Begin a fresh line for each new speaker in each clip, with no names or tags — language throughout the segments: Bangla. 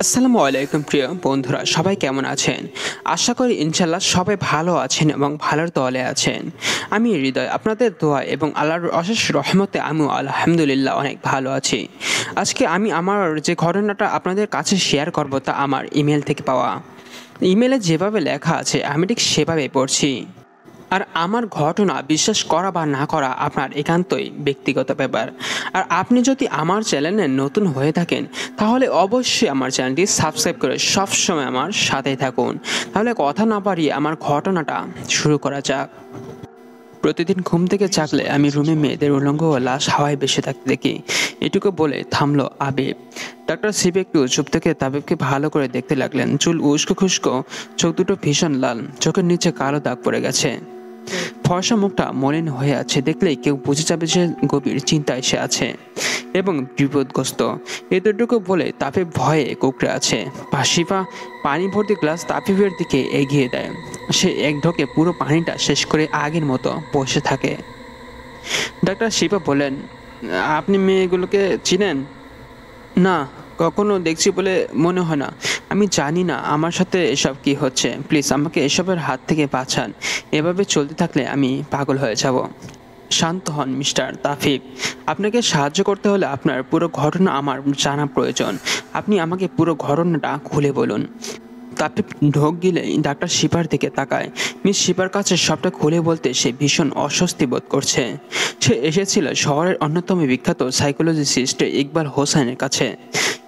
আসসালামু আলাইকুম প্রিয় বন্ধুরা, সবাই কেমন আছেন? আশা করি ইনশাল্লাহ সবাই ভালো আছেন এবং ভালোর দলে আছেন। আমি হৃদয়, আপনাদের দোয়া এবং আল্লাহর অশেষ রহমতে আমিও আলহামদুলিল্লাহ অনেক ভালো আছি। আজকে আমি আমার যে ঘটনাটা আপনাদের কাছে শেয়ার করব তা আমার ইমেল থেকে পাওয়া। ইমেলে যেভাবে লেখা আছে আমি ঠিক সেভাবে পড়ছি। আর আমার ঘটনা বিশ্বাস করা বা না করা আপনার একান্তই ব্যক্তিগত ব্যাপার। আর আপনি যদি আমার চ্যানেলে নতুন হয়ে থাকেন তাহলে অবশ্যই আমার চ্যানেলটি সাবস্ক্রাইব করে সবসময় আমার সাথেই থাকুন। তাহলে কথা না বাড়িয়ে আমার ঘটনাটা শুরু করা যাক। প্রতিদিন ঘুম থেকে জাগলে আমি রুমে মেয়েদের উলঙ্গ ও লাশ হাওয়ায় ভেসে থাকতে দেখি। এটুকু বলে থামলো আবিব। ডাক্তার শিব একটু চুপ থেকে তাবিবকে ভালো করে দেখতে লাগলেন। চুল উস্কো খুস্কো, চোখ দুটো ভীষণ লাল, চোখের নিচে কালো দাগ পড়ে গেছে। ফর্সা মুখটা মলিন হয়ে আছে, দেখলেই কেউ বুঝে যাবে যে গভীর চিন্তায় সে আছে এবং বিপদগ্রস্ত। এতটুকু বলে তাপিব ভয়ে কুঁকড়ে আছে। শিফা পানি ভর্তি গ্লাস তাপিবের দিকে এগিয়ে দেয়। সে এক ঢোকে পুরো পানিটা শেষ করে আগের মতো বসে থাকে। ডাক্তার শিফা বলেন, আপনি মেয়েগুলোকে চিনেন? না, কখনো দেখছি বলে মনে হয় না। আমি জানি না আমার সাথে এসব কি হচ্ছে। প্লিজ আমাকে এসবের হাত থেকে বাঁচান। এভাবে চলতে থাকলে আমি পাগল হয়ে যাব। শান্ত হন মিস্টার তাফিব। আপনাকে সাহায্য করতে হলে আপনার পুরো ঘটনা আমার জানা প্রয়োজন। আপনি আমাকে পুরো ঘটনাটা খুলে বলুন। তাফিব ঢোক গিলেই ডাক্তার শিপার দিকে তাকায়। মিস শিপার কাছে সবটা খুলে বলতে সে ভীষণ অস্বস্তি বোধ করছে। সে এসেছিল শহরের অন্যতম বিখ্যাত সাইকোলজিস্ট ইকবাল হোসেনের কাছে,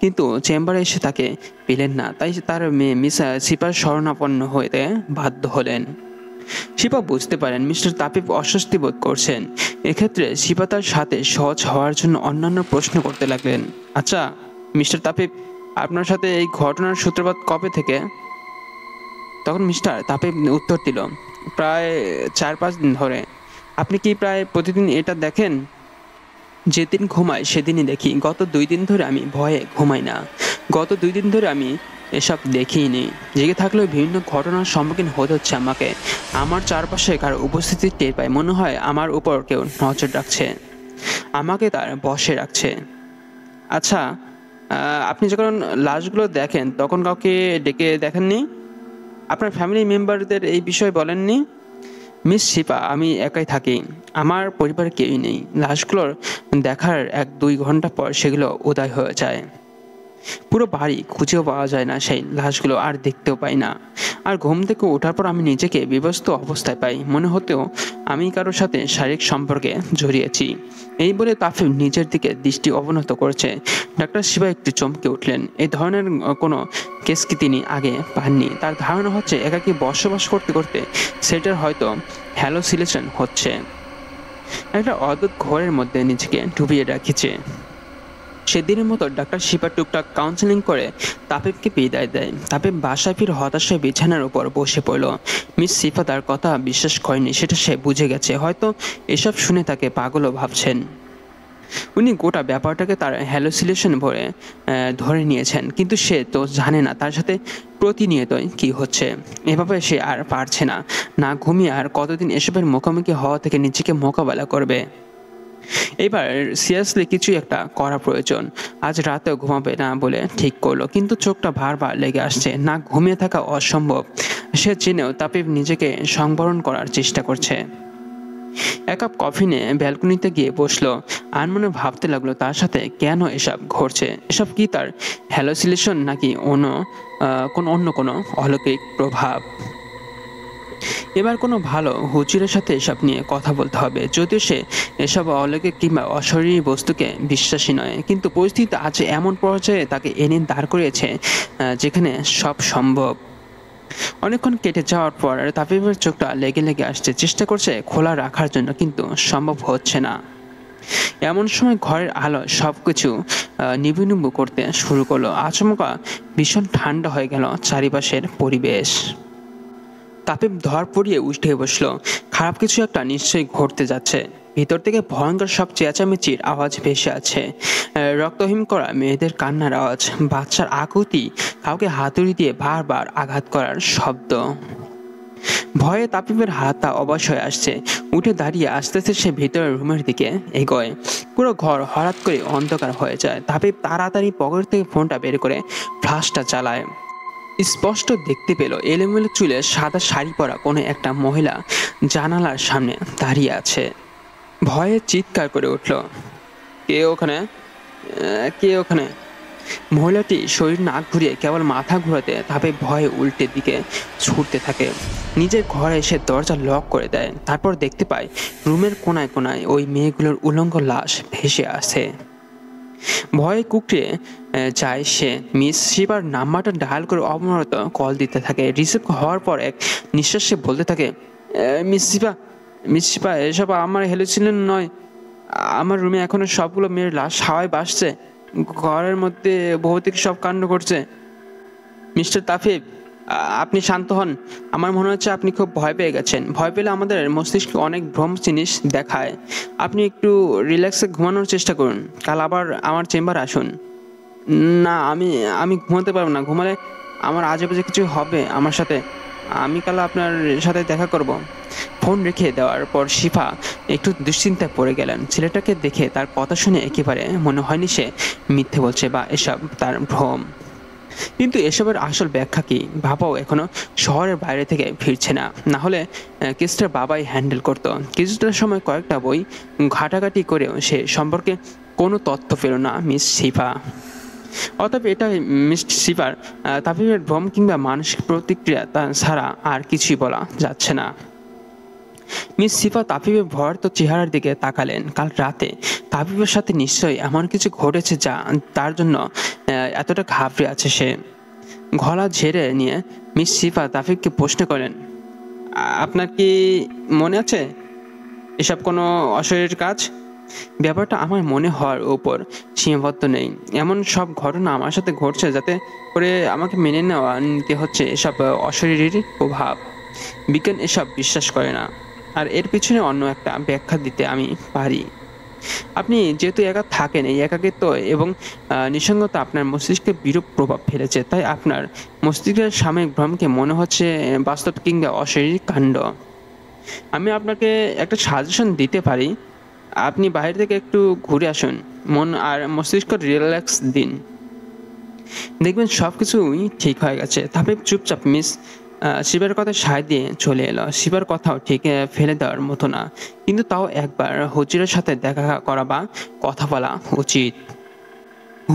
কিন্তু চেম্বারে এসে তাকে পেলেন না। তাই তার মেয়ে মিস শিপার শরণাপন্ন হতে বাধ্য হলেন। শিপা বুঝতে পারেন মিস্টার তাপিব অস্বস্তি বোধ করছেন। এক্ষেত্রে শিপা তার সাথে সহজ হওয়ার জন্য অন্যান্য প্রশ্ন করতে লাগলেন। আচ্ছা মিস্টার তাপিব, আপনার সাথে এই ঘটনার সূত্রপাত কবে থেকে? তখন মিস্টার তাপিব উত্তর দিল, প্রায় 4-5 দিন ধরে। আপনি কি প্রায় প্রতিদিন এটা দেখেন? যেদিন ঘুমাই সেদিনই দেখি। গত 2 দিন ধরে আমি ভয়ে ঘুমাই না। গত 2 দিন ধরে আমি এসব দেখিনি। জেগে থাকলেও বিভিন্ন ঘটনার সম্মুখীন হতে হচ্ছে আমাকে। আমার চারপাশে কারো উপস্থিতি টের পাই। মনে হয় আমার উপর কেউ নজর রাখছে, আমাকে তার বশে রাখছে। আচ্ছা, আপনি যখন লাশগুলো দেখেন তখন কাউকে ডেকে দেখেননি? আপনার ফ্যামিলি মেম্বারদের এই বিষয়ে বলেননি? মিস শিপা, আমি একাই থাকি। আমার পরিবারে কেউই নেই। লাশগুলোর দেখার 1-2 ঘন্টা পর সেগুলো উধাও হয়ে যায়। পুরো বাড়ি খুঁজেও পাওয়া যায় না সেই লাশগুলো, আর দেখতেও পাই না। আর ঘুম থেকে ওঠার পর আমি নিজেকে বিবস্ত্র অবস্থায় পাই। মনে হতেও আমি কারোর সাথে শারীরিক সম্পর্কে জড়িয়েছি। এই বলে তাফিম নিজের দিকে দৃষ্টি অবনত করছে। ডাক্তার শিবা একটু চমকে উঠলেন। এই ধরনের কোনো কেস কি তিনি আগে পাননি। তার ধারণা হচ্ছে একাকী বসবাস করতে করতে সেটার হয়তো হ্যালোসিলেশন হচ্ছে। একটা অদ্ভুত ঘোরের মধ্যে নিজেকে ডুবিয়ে রাখিছে। সেদিনের মতো ডাক্তার শিপা টুকটাক কাউন্সেলিং করে তাপিবকে বিদায় দেয়। তাপিব বাসায় ফিরে হতাশায় বিছানার উপর বসে পড়ল। মিস শিফা তার কথা বিশ্বাস করেনি, সেটা সে বুঝে গেছে। হয়তো এসব শুনে তাকে পাগলও ভাবছেন। উনি গোটা ব্যাপারটাকে তার হ্যালোসিলেশন ভরে ধরে নিয়েছেন, কিন্তু সে তো জানে না তার সাথে প্রতিনিয়তই কি হচ্ছে। এভাবে সে আর পারছে না। না ঘুমিয়ে আর কতদিন এসবের মুখোমুখি হওয়া থেকে নিজেকে মোকাবেলা করবে। এবার সিরিয়াসলি কিছু একটা করা প্রয়োজন। আজ রাতেও ঘুমাবে না বলে ঠিক করলো, কিন্তু চোখটা বারবার লেগে আসছে। না ঘুমিয়ে থাকা অসম্ভব। সে জেনেও তাপিব নিজেকে সংবরণ করার চেষ্টা করছে। 1 কাপ কফি নিয়ে ব্যালকনিতে গিয়ে বসলো। আনমনে ভাবতে লাগলো তার সাথে কেন এসব ঘটছে। এসব কি তার হ্যালোসিলেশন নাকি অন্য কোনো অলৌকিক প্রভাব? এবার কোনো ভালো হুজুরের সাথে এসব নিয়ে কথা বলতে হবে। যদিও সে এসব অলৌকিক কিংবা অশরীরী বস্তুকে বিশ্বাসী নয়, কিন্তু পরিস্থিতি আজ এমন পর্যায়ে তাকে এনে দাঁড় করিয়েছে যেখানে সব সম্ভব। অনেকক্ষণ কেটে যাওয়ার পর তাপিবের চোখটা লেগে লেগে আসছে। চেষ্টা করছে খোলা রাখার জন্য, কিন্তু সম্ভব হচ্ছে না। এমন সময় ঘরের আলো সবকিছু নিবু করতে শুরু করলো। আচমকা ভীষণ ঠান্ডা হয়ে গেল চারিপাশের পরিবেশ। তাপিব ধর পড়িয়ে উঠে বসলো। খারাপ কিছু একটা নিশ্চয়ই ঘটতে যাচ্ছে। ভিতর থেকে ভয়ঙ্কর সব চেঁচামেচির আওয়াজ ভেসে আছে। রক্তহীন করা মেয়েদের কান্নার আওয়াজ, বাচ্চার আকুতি, কাউকে হাতুড়ি দিয়ে বারবার আঘাত করার শব্দ। ভয়ে তাপিবের হাতটা অবশ হয়ে আসছে। উঠে দাঁড়িয়ে আস্তে আস্তে সে ভিতরের রুমের দিকে এগোয়। পুরো ঘর হঠাৎ করে অন্ধকার হয়ে যায়। তাপিব তাড়াতাড়ি পকেট থেকে ফোনটা বের করে ফ্ল্যাশটা চালায়। স্পষ্ট দেখতে পেল এলোমেলো চুলে সাদা শাড়ি পরা কোনো একটা মহিলা জানালার সামনে দাঁড়িয়ে আছে। ভয়ে চিৎকার করে উঠল, কে ওখানে? কে ওখানে? মহিলাটি শরীর না ঘুরিয়ে কেবল মাথা ঘুরাতে তাপে ভয়ে উল্টে দিকে ছুটতে থাকে। নিজের ঘরে এসে দরজা লক করে দেয়। তারপর দেখতে পায় রুমের কোনায় কোনায় ওই মেয়েগুলোর উলঙ্গ লাশ ভেসে আসে। ভয়ে কুকড়ে যায় সে। মিস শিবার নাম্বারটা ডায়াল করে অবনত কল দিতে থাকে। রিসিভ হওয়ার পর এক নিঃশ্বাসে বলতে থাকে, মিস শিবা এসব আমার হ্যালুসিনেশন নয়। আমার রুমে এখনো সবগুলো মেয়ের লাশ হাওয়ায় ভাসছে। ঘরের মধ্যে ভৌতিক সব কাণ্ড করছে। মিস্টার তাফিব, আপনি শান্ত হন। আমার মনে হচ্ছে আপনি খুব ভয় পেয়ে গেছেন। ভয় পেলে আমাদের মস্তিষ্কে অনেক ভ্রম জিনিস দেখায়। আপনি একটু রিল্যাক্সে ঘুমানোর চেষ্টা করুন। কাল আবার আমার চেম্বারে আসুন। না, আমি ঘুমাতে পারবো না। ঘুমালে আমার আজেবাজে কিছু হবে আমার সাথে। আমি কাল আপনার সাথে দেখা করব। ফোন রেখে দেওয়ার পর শিফা একটু দুশ্চিন্তায় পড়ে গেলেন। ছেলেটাকে দেখে তার কথা শুনে একেবারে মনে হয়নি সে মিথ্যে বলছে বা এসব তার ভ্রম। কিন্তু এসবের আসল ব্যাখ্যা কি বাবাও এখনো শহরের বাইরে থেকে ফিরছে না। না হলে কেসটার বাবাই হ্যান্ডেল করতো। কিছুটা সময় কয়েকটা বই ঘাটাঘাটি করেও সে সম্পর্কে কোনো তথ্য পেল না মিস শিফা। অতএব এটা মিস শিফার তাপিবের ভ্রম কিংবা মানসিক প্রতিক্রিয়া তা ছাড়া আর কিছুই বলা যাচ্ছে না। মিস শিফা তাপিবের ভয়ার্ত চেহারার দিকে তাকালেন। কাল রাতে তাপিবের সাথে নিশ্চয়ই এমন কিছু ঘটেছে যা তার জন্য এতটা ঘাবড়ে আছে সে। গলা ঝেড়ে নিয়ে মিস শিফা তাপিবকে প্রশ্ন করেন, আপনার কি মনে আছে এসব কোনো অশরীর কাজ? ব্যাপারটা আমার মনে হওয়ার উপর সীমাবদ্ধ নেই। এমন সব ঘটনা আমার সাথে ঘটছে যাতে করে আমাকে মেনে নিতে হচ্ছে এসব অশরীরীর প্রভাব। বিজ্ঞান এসব বিশ্বাস করে না। আর এর পিছনে অন্য একটা ব্যাখ্যা দিতে আমি পারি। আপনি যেহেতু একা থাকেন, এই একাকিত্ব এবং নিঃসঙ্গতা আপনার মস্তিষ্কে বিরূপ প্রভাব ফেলেছে। তাই আপনার মস্তিষ্কের সাময়িক ভ্রমকে মনে হচ্ছে বাস্তব কিংবা অশরীরিক কাণ্ড। আমি আপনাকে একটা সাজেশন দিতে পারি। আপনি বাইরে থেকে একটু ঘুরে আসুন, মন আর মস্তিষ্ক রিল্যাক্স দিন। দেখবেন সব কিছুই ঠিক হয়ে গেছে। তাপিব চুপচাপ মিস শিবার কথা সায় দিয়ে চলে এলো। শিবার কথাও ঠিক ফেলে দেওয়ার মতো না, কিন্তু তাও একবার হুজুরের সাথে দেখা করা বা কথা বলা উচিত।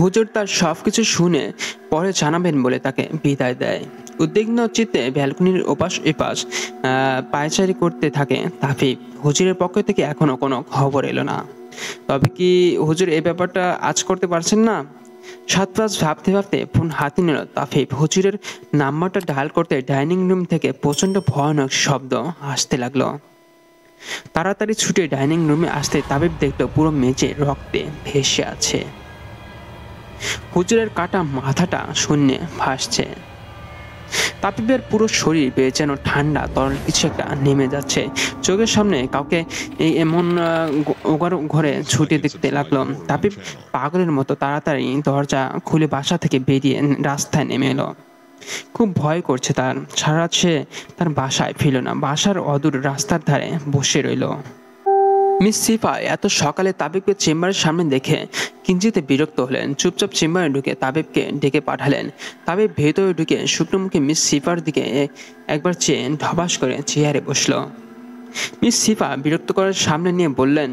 হুজুর তার সবকিছু শুনে পরে জানাবেন বলে তাকে বিদায় দেয়। উদ্বিগ্ন চিত্তে ব্যালকনির ওপাশ এপাশ পায়চারি করতে থাকে তাফিব। হুজুরের পক্ষ থেকে এখনো কোনো খবর এলো না। তবে কি হুজুর এই ব্যাপারটা আজ করতে পারছেন না? সাতপাঁচ ভাবতে ভাবতে ফোন হাতে নিল তাফিব। হুজুরের নাম্বারটা ডায়াল করতে ডাইনিং রুম থেকে প্রচন্ড ভয়ানক শব্দ আসতে লাগলো। তাড়াতাড়ি ছুটে ডাইনিং রুমে আসতে তাবিব দেখলো পুরো মেঝে রক্তে ভেসে আছে। হুজুরের কাটা মাথাটা শূন্যে ভাসছে। তাপিবের পুরো শরীর বেয়ে যেন ঠান্ডা তরল কিছু একটা নেমে যাচ্ছে। চোখের সামনে কাউকে এমন ঘরে ছুটে দেখতে লাগলো। তাপিব পাগলের মতো তাড়াতাড়ি দরজা খুলে বাসা থেকে বেরিয়ে রাস্তায় নেমে এলো। খুব ভয় করছে তার। সারা রাত সে তার বাসায় ফিরল না। বাসার অদূর রাস্তার ধারে বসে রইল। মিস শিফা এত সকালে তাবিবকে চেম্বারের সামনে দেখে কিঞ্চিত বিরক্ত হলেন। চুপচাপ চেম্বারে ঢুকে তাবিবকে ডেকে পাঠালেন। তাবিব ভেতরে ঢুকে শুকনো মুখে মিস শিফার দিকে একবার চেয়ে ঢবাস করে চেয়ারে বসল। মিস শিফা বিরক্ত করার সামনে নিয়ে বললেন,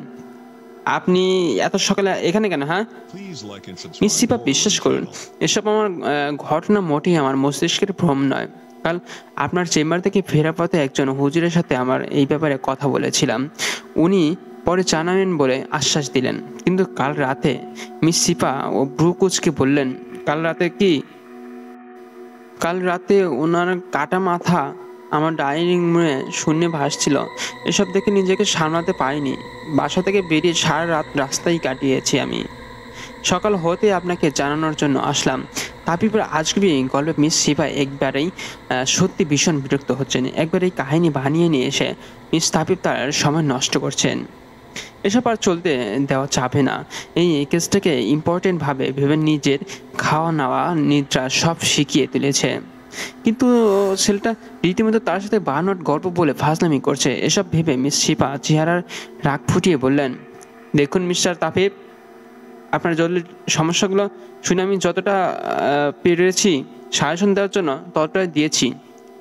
আপনি এত সকালে এখানে কেন? হ্যাঁ মিস শিফা, বিশ্বাস করুন, এসব আমার ঘটনা মোটেই আমার মস্তিষ্কের ভ্রম নয়। কাল আপনার চেম্বার থেকে ফেরার পথে একজন হুজুরের সাথে আমার এই ব্যাপারে কথা বলেছিলাম। উনি পরে জানাবেন বলে আশ্বাস দিলেন। কিন্তু কাল রাতে মিস শিফা ও ব্রুকুচকে বললেন, কাল রাতে কি? কাল রাতে ওনার কাটা মাথা আমার ডাইনিং রুমে শূন্যে ভাসছিল। এসব দেখে নিজেকে সামলাতে পারিনি। বাসা থেকে বেরিয়ে সারা রাত রাস্তায় কাটিয়েছি আমি। সকাল হতে আপনাকে জানানোর জন্য আসলাম। তাপিবের আজগুবি গল্পে মিস শিফা একবারেই সত্যি ভীষণ বিরক্ত হচ্ছেন। একবার এই কাহিনী বানিয়ে নিয়ে এসে মিস তাপিব তার সময় নষ্ট করছেন। এসব আর চলতে দেওয়া যাবে না। এই কেসটাকে ইম্পর্টেন্ট ভাবে ভেবে নিজের খাওয়া নেওয়া নিদ্রা সব শিখিয়ে তুলেছে। কিন্তু ছেলেটা রীতিমতো তার সাথে বানোয়াট গল্প বলে ফাজলামি করছে। এসব ভেবে মিস শিপা চেহারার রাগ ফুটিয়ে বললেন, দেখুন মিস্টার তাফিফ, আপনার জরুরি সমস্যাগুলো শুনে আমি যতটা পেরেছি সাজেশন দেওয়ার জন্য ততটাই দিয়েছি।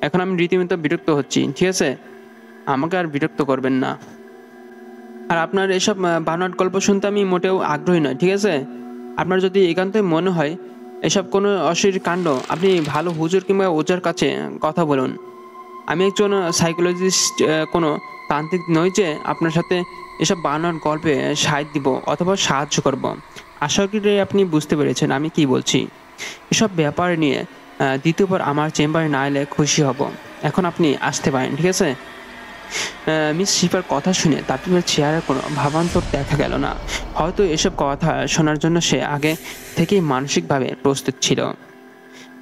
এখন আমি রীতিমতো বিরক্ত হচ্ছি, ঠিক আছে? আমাকে আর বিরক্ত করবেন না। আর আপনার এসব বানোয়াট গল্প শুনতে আমি মোটেও আগ্রহী নয়, ঠিক আছে? আপনার যদি একান্তই মনে হয় এসব কোনো অশরীর কাণ্ড, আপনি ভালো হুজুর কিংবা ওজার কাছে কথা বলুন। আমি একজন সাইকোলজিস্ট, কোনো তান্ত্রিক নই যে আপনার সাথে এসব বানোয়াট গল্পে সাহায্য দিব অথবা সাহায্য করব। আশা করি আপনি বুঝতে পেরেছেন আমি কি বলছি। এসব ব্যাপার নিয়ে দ্বিতীয়বার আমার চেম্বারে না এলে খুশি হব। এখন আপনি আসতে পারেন, ঠিক আছে? মিস শিপার কথা শুনে তাপিমের চেহারার কোনো ভাবান্তর দেখা গেল না। হয়তো এসব কথা শোনার জন্য সে আগে থেকেই মানসিকভাবে প্রস্তুত ছিল।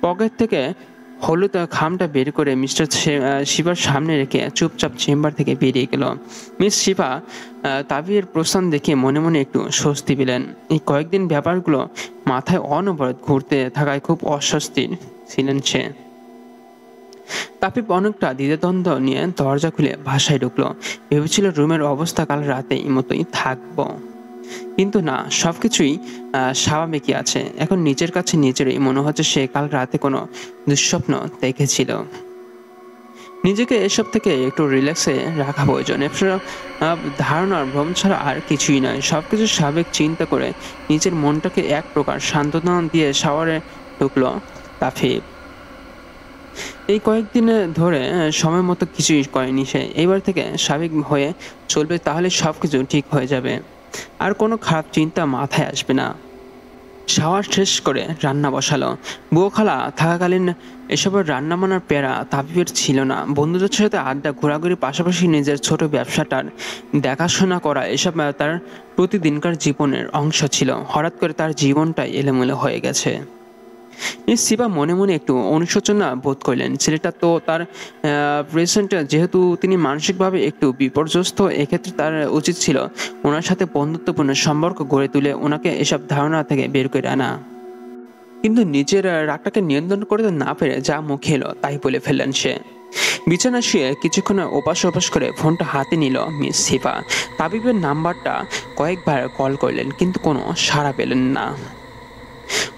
পকেট থেকে হলুদ খামটা বের করে মিস্টার শিপার সামনে রেখে চুপচাপ চেম্বার থেকে বেরিয়ে গেল। মিস শিপা তাবিয়ের প্রস্থান দেখে মনে মনে একটু স্বস্তি পেলেন। এই কয়েকদিন ব্যাপারগুলো মাথায় অনবরত ঘুরতে থাকায় খুব অস্বস্তির ছিলেন সে। তাপিব অনেকটা দ্বিধাদ্বন্দ্ব নিয়ে দরজা খুলে বাসায় ঢুকলো। ভেবেছিল রুমের অবস্থা কাল রাতে এই মতোই থাকবো, কিন্তু না, সবকিছুই স্বাভাবিকই আছে। এখন নিজের কাছে নিজেরই মনে হচ্ছে সে কাল রাতে কোনো দুঃস্বপ্ন দেখেছিল। নিজেকে এসব থেকে একটু রিল্যাক্সে রাখা প্রয়োজন। এসব ধারণার ভ্রম ছাড়া আর কিছুই নয়। সবকিছু স্বাভাবিক চিন্তা করে নিজের মনটাকে এক প্রকার সান্ত্বনা দিয়ে শাওয়ারে ঢুকলো তাফিব। এই কয়েকদিন ধরে সময় মতো কিছুই করেনি সে। এবার থেকে স্বাভাবিক হয়ে চলবে, তাহলে সবকিছু ঠিক হয়ে যাবে, আর কোনো খারাপ চিন্তা মাথায় আসবে না। শাওয়ার শেষ করে রান্না বসালো। বুয়ো খালা থাকাকালীন এসবের রান্না বান্নার প্যারা তাবিবের ছিল না। বন্ধুদের সাথে আড্ডা, ঘোরাঘুরির পাশাপাশি নিজের ছোট ব্যবসাটার দেখাশোনা করা, এসব তার প্রতিদিনকার জীবনের অংশ ছিল। হঠাৎ করে তার জীবনটাই এলোমেলো হয়ে গেছে। মিস শিবা মনে মনে একটু অনুশোচনা বোধ করলেন। ছেলেটা তো তার প্রেজেন্ট, যেহেতু তিনি মানসিকভাবে একটু বিপর্যস্ত, এক্ষেত্রে তার উচিত ছিল ওনার সাথে বন্ধুত্বপূর্ণ সম্পর্ক গড়ে তুলে ওনাকে এসব ধারণা থেকে বের করে আনা। কিন্তু নিজের রাগটাকে নিয়ন্ত্রণ করতে না পেরে যা মুখে এলো তাই বলে ফেললেন সে। বিছানা শুয়ে কিছুক্ষণ ওপাশ ওপাশ করে ফোনটা হাতে নিল মিস শিবা। তাবিবের নাম্বারটা কয়েকবার কল করলেন, কিন্তু কোনো সাড়া পেলেন না।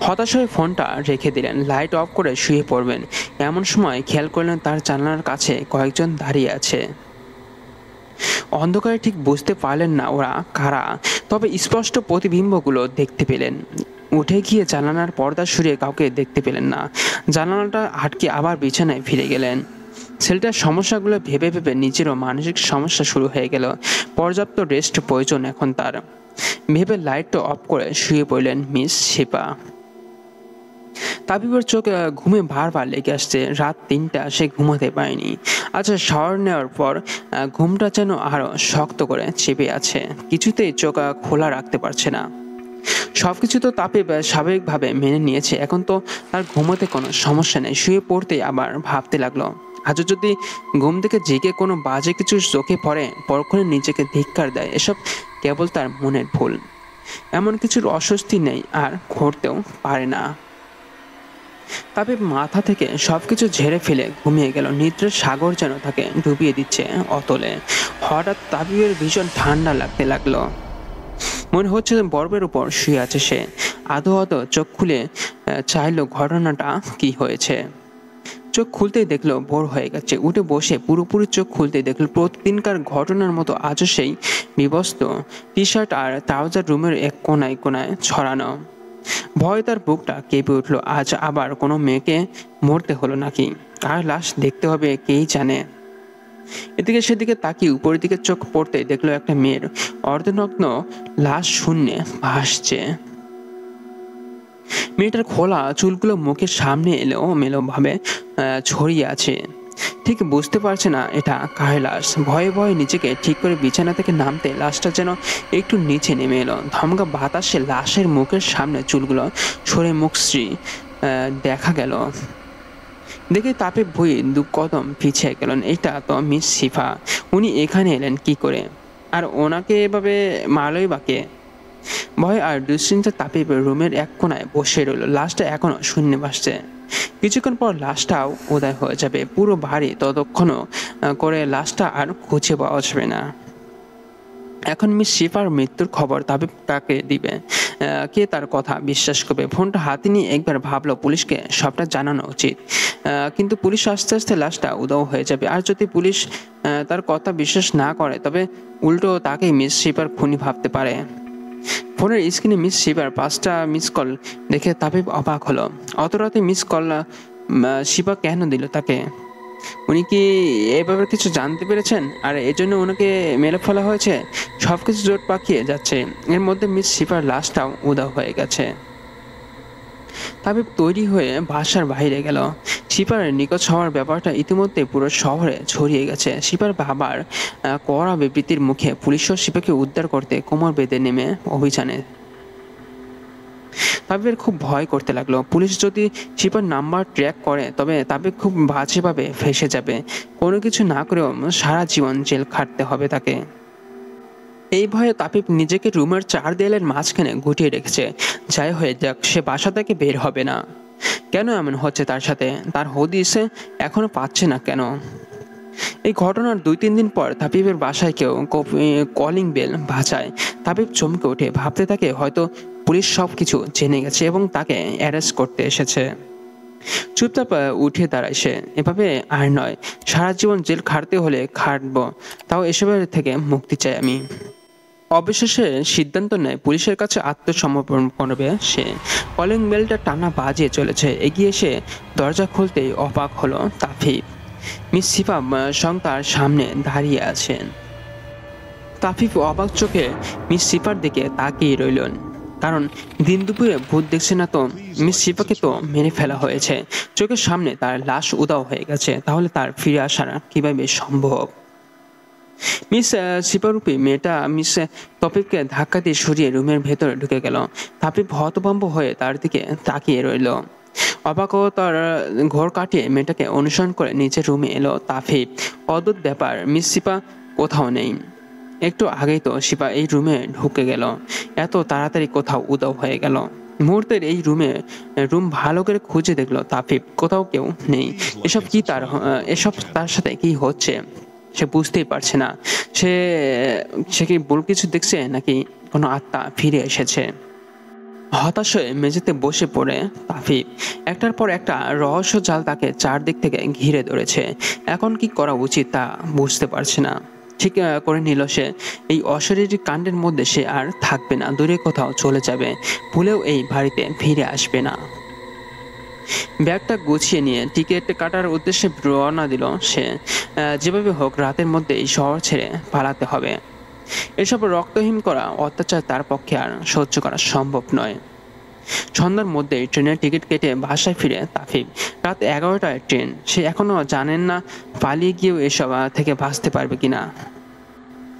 হতাশ হয়ে ফোনটা রেখে দিলেন। লাইট অফ করে শুয়ে পড়বেন, এমন সময় খেয়াল করলেন তার জানালার কাছে কয়েকজন দাঁড়িয়ে আছে। অন্ধকারে ঠিক বুঝতে পারলেন না ওরা কারা, তবে স্পষ্ট প্রতিবিম্বগুলো দেখতে পেলেন। উঠে গিয়ে জানালার পর্দা সরিয়ে কাউকে দেখতে পেলেন না। জানালাটা আটকে আবার বিছানায় ফিরে গেলেন। ছেলেটার সমস্যাগুলো ভেবে ভেবে নিজেরও মানসিক সমস্যা শুরু হয়ে গেল। পর্যাপ্ত রেস্ট প্রয়োজন এখন তার ভেবে লাইটটা অফ করে শুয়ে পড়লেন মিস শিপা। তাবিবের চোখ ঘুমে বারবার লেগে আসছে। রাত 3টা, সে ঘুমাতে পারেনি। আচ্ছা, শাওয়ার নেওয়ার পর ঘুমটা যেন আরো শক্ত করে চেপে আছে। কিছুতেই চোখ খোলা রাখতে পারছে না। সবকিছু তো তাপিব স্বাভাবিকভাবে মেনে নিয়েছে, এখন তো তার ঘুমোতে কোনো সমস্যা নেই। শুয়ে পড়তে আবার ভাবতে লাগলো, আজও যদি ঘুম থেকে জেগে কোনো বাজে কিছু চোখে পড়ে, পরক্ষণে নিজেকে ধিক্কার দেয়। এসব কেবল তার মনের ভুল, এমন কিছুর অস্বস্তি নেই আর ঘটতেও পারে না। তবে মাথা থেকে সবকিছু ঝেড়ে ফেলে ঘুমিয়ে গেল। নিদ্রার সাগর যেন তাকে ডুবিয়ে দিচ্ছে অতলে। হঠাৎ তাবিবের ভীষণ ঠান্ডা লাগতে লাগলো। মনে হচ্ছে বরফের উপর শুয়ে আছে সে। আধো আধো চোখ খুলে চাইলো ঘটনাটা কি হয়েছে। চোখ খুলতেই দেখলো ভোর হয়ে গেছে। উঠে বসে পুরোপুরি চোখ খুলতেই দেখলো প্রতিদিনকার ঘটনার মতো আজও সেই বিবস্ত টি শার্ট আর ট্রাউজার রুমের এক কোনায় কোনায় ছড়ানো। ভয় তার বুকটা কেঁপে উঠলো। আজ আবার কোনো মেয়েকে মরতে হলো নাকি? আর লাশ দেখতে হবে কেই জানে। এদিকে সেদিকে তাকিয়ে উপরের দিকে চোখ পড়তে দেখলো একটা মেয়ের অর্ধনগ্ন লাশ শূন্যে ভাসছে। মেয়েটার খোলা চুলগুলো মুখের সামনে এলোমেলো ভাবে ছড়িয়ে আছে। ঠিক বুঝতে পারছে না এটা কার লাশ। ভয়ে ভয়ে নিজেকে ঠিক করে বিছানা থেকে নামতে লাশটা যেন একটু নিচে নেমে এলো। ধমকা বাতাসে লাশের মুখের সামনে চুলগুলো সরে মুখশ্রী দেখা গেল। দেখে তাপে ভয়ে 2 কদম পিছিয়ে গেলেন। এটা তো মিস শিফা, উনি এখানে এলেন কি করে? আর ওনাকে এভাবে মারলই বা কে? ভয় আর দুশ্চিন্তা তাপে রুমের এক কোনায় বসে রইল। লাশটা এখনো শূন্য ভাসছে। কিছুক্ষণ পর লাশটাও উদয় হয়ে যাবে। পুরো বাড়ি ততক্ষণও করে লাশটা আর খুঁজে পাওয়া যাবে না। এখন মিস শিফার মৃত্যুর খবর তাবিব কাকে দিবে? কে তার কথা বিশ্বাস করবে? ফোনটা হাতে নিয়ে একবার ভাবলো পুলিশকে সবটা জানানো উচিত, কিন্তু পুলিশ আস্তে আস্তে লাশটা উধাও হয়ে যাবে। আর যদি পুলিশ তার কথা বিশ্বাস না করে, তবে উল্টো তাকেই মিস শিফার খুনি ভাবতে পারে। ফোনের স্ক্রিনে মিস শিফার 5টা মিস কল দেখে তাবিব অবাক হলো। অত রাতে মিস কল শিফা কেন দিল তাকে? উনি কি এই ব্যাপারে কিছু জানতে পেরেছেন আর এজন্য ওনাকে মেরে ফেলা হয়েছে? সবকিছু জোট পাকিয়ে যাচ্ছে। এর মধ্যে মিস শিফার লাশটাও উধাও হয়ে গেছে। তাবিব তৈরি হয়ে বাসার বাইরে গেল। শিপার নিখোঁজ হওয়ার ব্যাপারটা ইতিমধ্যে পুরো শহরে ছড়িয়ে গেছে। শিপার বাবার কড়া বিবৃতির মুখে পুলিশও শিপাকে উদ্ধার করতে কোমর বেঁধে নেমে অভিযানে। তাবিবের খুব ভয় করতে লাগলো। পুলিশ যদি শিপার নাম্বার ট্র্যাক করে, তবে তাবিব খুব বাজেভাবে ফেঁসে যাবে। কোনো কিছু না করেও সারা জীবন জেল খাটতে হবে তাকে। এই ভয়ে তাবিব নিজেকে রুমের 4 দেয়ালের মাঝখানে গুটিয়ে রেখেছে। যাই হয়ে যাক, সে বাসা থেকে বের হবে না। কেন এমন হচ্ছে তার সাথে? তার হদিসে এখনো পাচ্ছে না কেন? এই ঘটনার 2-3 দিন পর তাবিবের বাসায় কেউ কলিং বেল বাজায়। তাবিব চমকে ওঠে, ভাবতে থাকে হয়তো পুলিশ সবকিছু জেনে গেছে এবং তাকে অ্যারেস্ট করতে এসেছে। চুপচাপ উঠে দাঁড়ায় সে। এভাবে আর নয়, সারা জীবন জেল খাটতে হলে খাটবো, তাও এসবের থেকে মুক্তি চাই আমি। অবশেষে সিদ্ধান্ত নেয় পুলিশের কাছে আত্মসমর্পণ করবে সে। কলিং বেলটা টানা বাজিয়ে চলেছে। এগিয়ে এসে দরজা খুলতেই অবাক হলো তাফিফ। মিস শিফা সং তার সামনে দাঁড়িয়ে আছেন। তাফিফ অবাক চোখে মিস শিফার দিকে তাকিয়ে রইলেন, কারণ দিন দুপুরে ভূত দেখছে না তো? মিস শিফাকে তো মেরে ফেলা হয়েছে, চোখের সামনে তার লাশ উধাও হয়ে গেছে। তাহলে তার ফিরে আসার কিভাবে সম্ভব? মিস শিপারূপী মেয়েটা মিস তফিফকে ধাক্কা দিয়ে সরিয়ে রুমের ভেতরে ঢুকে গেল। তাফিফ হতভম্ব হয়ে তার দিকে তাকিয়ে রইল। অবাক ও তার ঘর কাটিয়ে মেয়েটাকে অনুসরণ করে নিচের রুমে এলো তাফিফ। অদ্ভুত ব্যাপার, মিস শিপা কোথাও নেই। একটু আগেই তো শিপা এই রুমে ঢুকে গেল, এত তাড়াতাড়ি কোথাও উধাও হয়ে গেল। মুহূর্তের এই রুম ভালো করে খুঁজে দেখলো তাফিফ, কোথাও কেউ নেই। এসব তার সাথে কি হচ্ছে সে বুঝতেই পারছে না। সে কি ভুল কিছু দেখছে, নাকি কোনো আত্মা ফিরে এসেছে? হতাশ হয়ে মেঝেতে বসে পড়ে তাফিফ। একটার পর একটা রহস্য জাল তাকে চারদিক থেকে ঘিরে ধরেছে। এখন কি করা উচিত তা বুঝতে পারছে না। ঠিক করে নিল সে এই অশারীরিক কাণ্ডের মধ্যে সে আর থাকবে না, দূরে কোথাও চলে যাবে, ভুলেও এই বাড়িতে ফিরে আসবে না। ব্যাগটা গুছিয়ে নিয়ে টিকিট কাটার উদ্দেশ্যে রওনা দিল সে। যেভাবে হোক রাতের মধ্যে এই শহর ছেড়ে পালাতে হবে। এসব রক্তহীন করা অত্যাচার তার পক্ষে আর সহ্য করা সম্ভব নয়। সন্ধ্যার মধ্যে ট্রেনের টিকিট কেটে বাসায় ফিরে তাফিফ। রাত 11টায় ট্রেন। সে এখনো জানেন না পালিয়ে গিয়েও এসব থেকে বাঁচতে পারবে কিনা।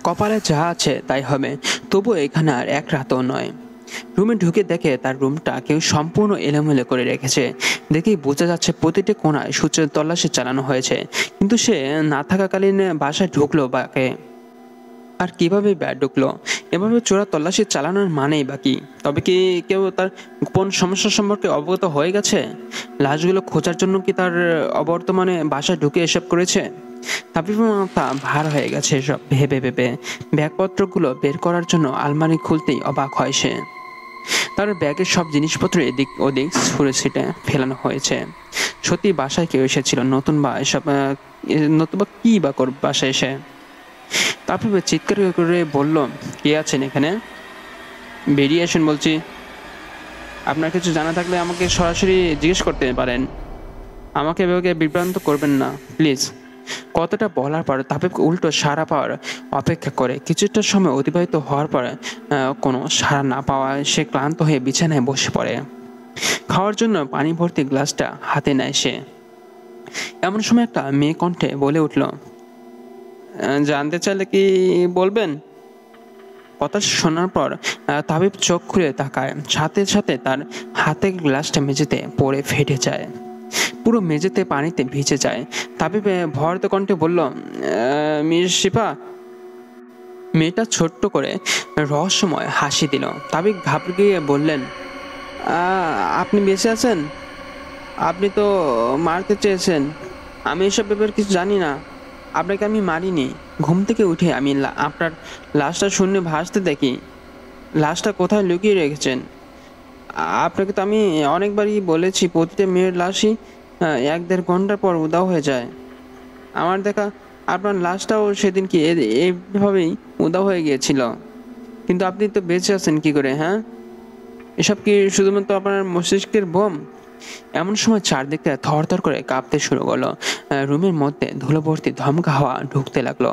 কপালে যা আছে তাই হবে, তবু এখানে আর এক রাতও নয়। রুমে ঢুকে দেখে তার রুমটা কেউ সম্পূর্ণ এলোমেলো করে রেখেছে। দেখেই বোঝা যাচ্ছে প্রতিটি কোণায় সূর্যের তল্লাশি চালানো হয়েছে। কিন্তু সে না থাকাকালীন বাসায় ঢুকলো বাকে, আর কিভাবে ঢুকলো? এভাবে চোরা তল্লাশি চালানোর মানেই বাকি। তবে কি কেউ তার গোপন সমস্যা সম্পর্কে অবগত হয়ে গেছে? লাশগুলো খোঁজার জন্য কি তার অবর্তমানে বাসায় ঢুকে এসব করেছে? তাফিফের মাথা ভার হয়ে গেছে এসব ভেবে ভেবে। ব্যাগপত্রগুলো বের করার জন্য আলমারি খুলতেই অবাক হয় সে। তার ব্যাগের সব জিনিসপত্র এদিক ওদিক ছুঁড়ে ছিটে ফেলানো হয়েছে। সত্যি বাসায় কেউ এসেছিল, নতুবা কি বা করবে বাসায় এসে? তাফিফ চিৎকার করে বলল, কে আছেন এখানে? বেরিয়ে আসেন বলছি। আপনার কিছু জানা থাকলে আমাকে সরাসরি জিজ্ঞেস করতে পারেন, আমাকে এভাবে বিভ্রান্ত করবেন না প্লিজ। কথাটা বলার পর তাফিফ উল্টো সাড়া পাওয়ার অপেক্ষা করে। কিছুটা সময় অতিবাহিত হওয়ার পর কোনো সাড়া না পাওয়ায় সে ক্লান্ত হয়ে বিছানায় বসে পড়ে। খাওয়ার জন্য পানি ভর্তি গ্লাসটা হাতে নেয় সে। এমন সময় একটা মেয়ে কণ্ঠে বলে উঠল, জানতে চাইলে কি বলবেন? কথা শোনার পর তাবিব চোখ খুলে তাকায়। সাথে সাথে তার হাতে গ্লাসটা মেঝেতে পড়ে ফেটে যায়। পুরো মেঝেতে পানিতে ভিজে যায়। তাবিব ভয়ার্ত কণ্ঠে বলল, মিস শিফা। মেয়েটা ছোট্ট করে রহস্যময় হাসি দিল। তাবিব ঘাবড়ে গিয়ে বললেন, আপনি বেঁচে আছেন? আপনি তো মারতে চেয়েছেন, আমি এসব ব্যাপারে কিছু জানি না। আপনাকে আমি মারিনি। ঘুম থেকে উঠে আমি আপনার লাশটা শূন্যে ভাসতে দেখি। লাশটা কোথায় লুকিয়ে রেখেছেন? আপনাকে তো আমি অনেকবারই বলেছি প্রতিটা মেয়ের লাশই 1-1.5 ঘন্টা পর উধাও হয়ে যায়। আমার দেখা আপনার লাশটাও সেদিন কি এইভাবেই উধাও হয়ে গিয়েছিল। কিন্তু আপনি তো বেঁচে আছেন কি করে, হ্যাঁ? এসব কি শুধুমাত্র আপনার মস্তিষ্কের বোম? এমন সময় চারদিকটা থরথর করে কাঁপতে শুরু করলো। রুমের মধ্যে ধুলোভর্তি ধমকা হাওয়া ঢুকতে লাগলো।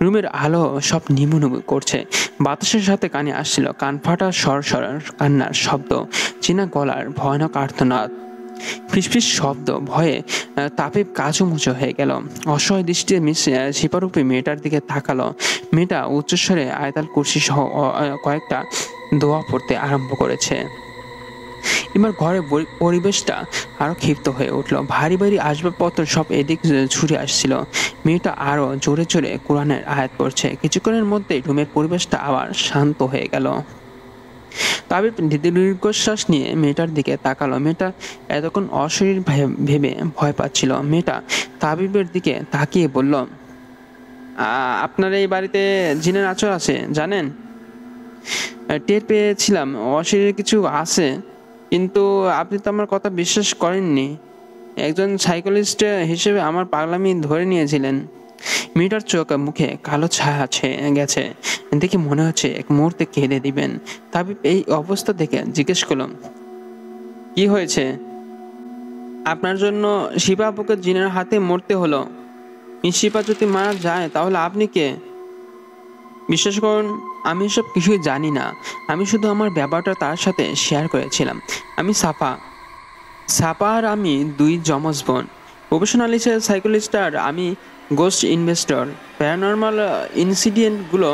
রুমের আলো সব নিমুনিমু করছে। বাতাসের সাথে কানে আসছিল কান ফাটা সর কান্নার শব্দ, চেনা গলার ভয়ানক আর্তনাদ। ফিসফিস শব্দ ভয়ে তাপে কাঁচুমুচো হয়ে গেল। অসহায় দৃষ্টিতে শিপারূপী মেয়েটার দিকে তাকালো। মেয়েটা উচ্চস্বরে আয়াতুল কুরসি সহ কয়েকটা দোয়া পড়তে আরম্ভ করেছে। এবার ঘরের পরিবেশটা আরো ক্ষিপ্ত হয়ে উঠল। ভারী ভারী আসবাবপত্র সব এদিক ছুটে আসছিল। মেয়েটা আরো জোরে জোরে কোরআনের আয়াত পড়ছে। কিছুক্ষণের মধ্যেই রুমের পরিবেশটা আবার শান্ত হয়ে গেল। তাবিব দীর্ঘশ্বাস নিয়ে মেয়েটার দিকে তাকালো। মেয়েটা এতক্ষণ অশরীর ভেবে ভয় পাচ্ছিল। মেয়েটা তাবিবের দিকে তাকিয়ে বলল, আপনার এই বাড়িতে জিনের আচর আছে জানেন? টের পেয়েছিলাম অশরীর কিছু আছে, কিন্তু আপনি তো আমার কথা বিশ্বাস করেননি। একজন সাইকোলজিস্ট হিসেবে আমার পাগলামি ধরে নিয়েছিলেন। মেয়েটার চোখ মুখে কালো ছায়া গেছে দেখে মনে হচ্ছে এক মুহূর্তে কেঁদে দিবেন। তাবিব এই অবস্থা দেখে জিজ্ঞেস করলাম, কি হয়েছে? আপনার জন্য শিপা আপুকে জিনের হাতে মরতে হলো। শিপা যদি মারা যায় তাহলে আপনি কে? বিশ্বাস করুন, আমি এসব কিছুই জানি না। আমি শুধু আমার ব্যাপারটা তার সাথে শেয়ার করেছিলাম। আমি সাপা আর আমি দুই যমজ বোন। প্রফেশনাল সাইকোলজিস্ট আর আমি গোস্ট ইনভেস্টর। প্যারানর্মাল ইনসিডেন্টগুলো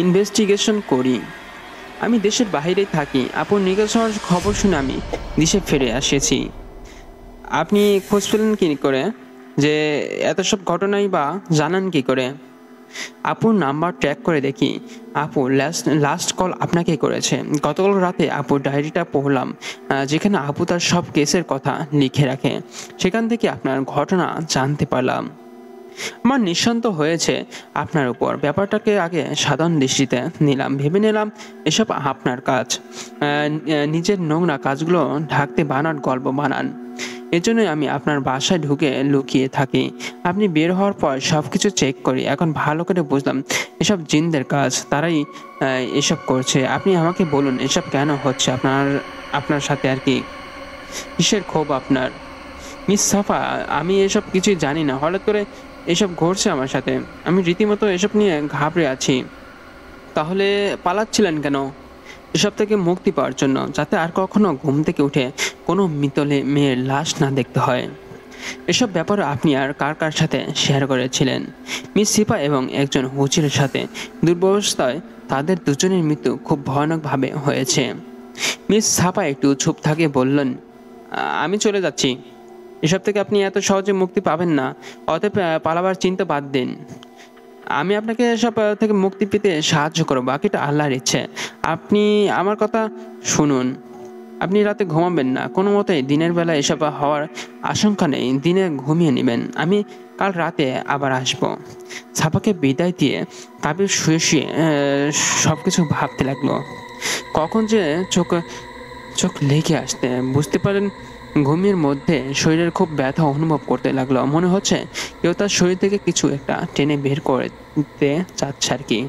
ইনভেস্টিগেশন করি। আমি দেশের বাইরে থাকি। আপুর নিখোঁজ হওয়ার খবর শুনে আমি দেশে ফিরে এসেছি। আপনি খোঁজ পেলেন কি করে, যে এত সব ঘটনাই বা জানান কি করে? আপুর নাম্বার ট্র্যাক করে দেখি আপু লাস্ট কল আপনাকে করেছে। গতকাল রাতে আপুর ডায়েরিটা পড়লাম, যেখানে আপু তার সব কেসের কথা লিখে রাখে। সেখান থেকে আপনার ঘটনা জানতে পারলাম। আমার নিঃসন্ত হয়েছে আপনার উপর। ব্যাপারটাকে আগে সাধারণ দৃষ্টিতে নিলাম, ভেবে নিলাম এসব আপনার কাজ। নিজের নোংরা কাজগুলো ঢাকতে গল্প বানান। এজন্যই আমি আপনার বাসায় ঢুকে লুকিয়ে থাকি। আপনি বের হওয়ার পর সবকিছু চেক করি। এখন ভালো করে বুঝলাম এসব জিনদের কাজ, তারাই এসব করছে। আপনি আমাকে বলুন এসব কেন হচ্ছে আপনার সাথে আর কি? কিসের ক্ষোভ আপনার? মিস সাফা, আমি এসব কিছুই জানি না। হঠাৎ করে এসব ঘটছে আমার সাথে। আমি রীতিমতো এসব নিয়ে ঘাবড়ে আছি। তাহলে পালাচ্ছিলেন কেন? এসব থেকে মুক্তি পাওয়ার জন্য, যাতে আর কখনো ঘুম থেকে উঠে কোনো মৃতলে মেয়ের লাশ না দেখতে হয়। এসব ব্যাপারে আপনি আর কার কার সাথে শেয়ার করেছিলেন? মিস সিপা এবং একজন হুজুরের সাথে। দুর্ব্যবস্থায় তাদের দুজনের মৃত্যু খুব ভয়ানকভাবে হয়েছে। মিস সাপা একটু চুপ থাকে বললেন, আমি চলে যাচ্ছি। এসব থেকে আপনি এত সহজে মুক্তি পাবেন না। অতএব পালাবার চিন্তা বাদ দিন। আমি আপনাকে এসব থেকে মুক্তি পেতে সাহায্য করব, বাকিটা আল্লাহর ইচ্ছে। আপনি আমার কথা শুনুন। আপনি রাতে ঘুমাবেন না কোনো মতেই। দিনের বেলা এসব হওয়ার আশঙ্কা নেই। দিনে ঘুমিয়ে নেবেন। আমি কাল রাতে আবার আসব। ছাপাকে বিদায় দিয়ে তাবিব শুয়ে শুয়ে সবকিছু ভাবতে লাগলো। কখন যে চোখ লেগে আসতে বুঝতে পারেন। ঘুমের মধ্যে শরীরের খুব ব্যথা অনুভব করতে লাগলো। মনে হচ্ছে কেউ তার শরীর থেকে কিছু একটা টেনে বের করতে চাচ্ছে আর কি।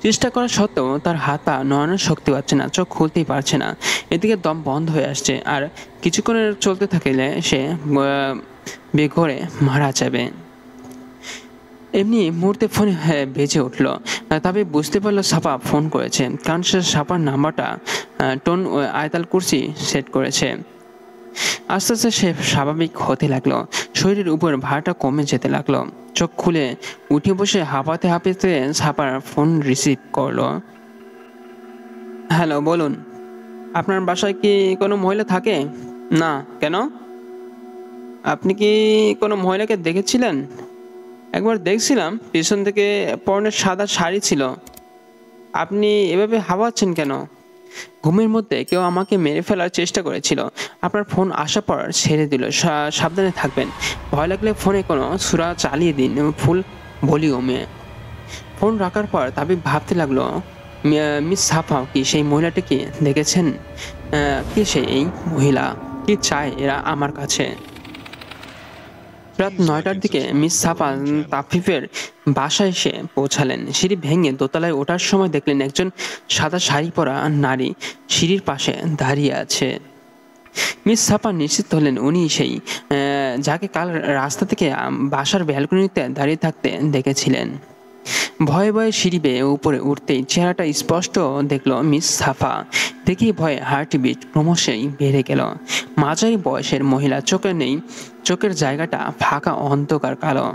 চেষ্টা করা সত্ত্বেও তার হাত পা নড়ানোর শক্তি পাচ্ছে না, চোখ খুলতেই পারছে না। এদিকে দম বন্ধ হয়ে আসছে। আর কিছুক্ষণের চলতে থাকলে সে বেঘরে মারা যাবে। এমনি মুহূর্তে ফোনে বেজে উঠলো। তবে বুঝতে পারলো সাপা ফোন করেছে, কারণ সে সাপার নাম্বারটা টোন আয়াতুল কুরসি সেট করেছে। আস্তে আস্তে সে স্বাভাবিক হতে লাগলো। শরীরের উপর ভারটা কমে যেতে লাগলো। চোখ খুলে উঠে বসে হাঁপাতে হাঁপাতে সাপার ফোন রিসিভ করলো। হ্যালো, বলুন। আপনার বাসায় কি কোনো মহিলা থাকে? না, কেন? আপনি কি কোনো মহিলাকে দেখেছিলেন? একবার দেখছিলাম, পিছন থেকে পরনের সাদা শাড়ি ছিল। আপনি এভাবে হাঁপাচ্ছেন কেন? ঘুমের মধ্যে কেউ আমাকে মেরে ফেলার চেষ্টা করেছিল। আপনার ফোন আসার পর ছেড়ে দিল। সাবধানে থাকবেন। ভয় লাগলে ফোনে কোনো সূরা চালিয়ে দিন ফুল ভলিউমে। ফোন রাখার পর তাবিব ভাবতে লাগলো, মিস সাফা কি সেই মহিলাটিকে দেখেছেন? কে সেই মহিলা? কি চায় এরা আমার কাছে? রাত 9টার দিকে মিস সাফা তাফিফের বাসায় এসে পৌঁছালেন। সিঁড়ি ভেঙে দোতলায় ওঠার সময় দেখলেন একজন সাদা শাড়ি পরা নারী সিঁড়ির পাশে দাঁড়িয়ে আছে। মিস সাফা নিশ্চিত হলেন উনি সেই যাকে কাল রাস্তা থেকে বাসার ব্যালকনিতে দাঁড়িয়ে থাকতে দেখেছিলেন। ভয়ে ভয়ে সিঁড়ি বেয়ে উপরে উঠতেই চেহারাটা স্পষ্ট দেখল মিস সাফা। দেখেই ভয়ে হার্টবিট ক্রমশই বেড়ে গেল। মাঝারি বয়সের মহিলা, চোখে নেই, চোখের জায়গাটা ফাঁকা, অন্ধকার কালো।